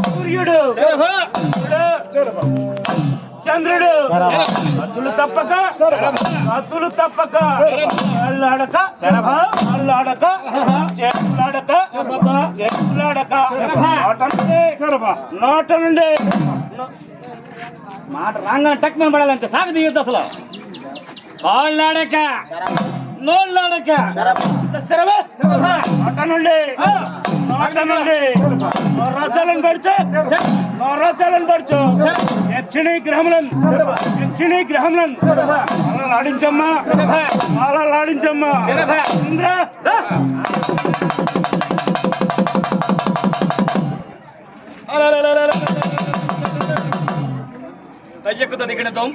సూర్యుడు చంద్రుడు అతులు తప్పక అల్లాడక నోట నుండి మాట రాంగా టక్మని పడాలంటే సాగు తీయొద్దు అసలు. కాళ్ళాడక నోళ్ళాడక నోట నుండి నోరాచాలను పడుచు యక్షిణీ గ్రహములను ఆడించమ్మా ఇంద్ర తయ్యకు తదిగినతో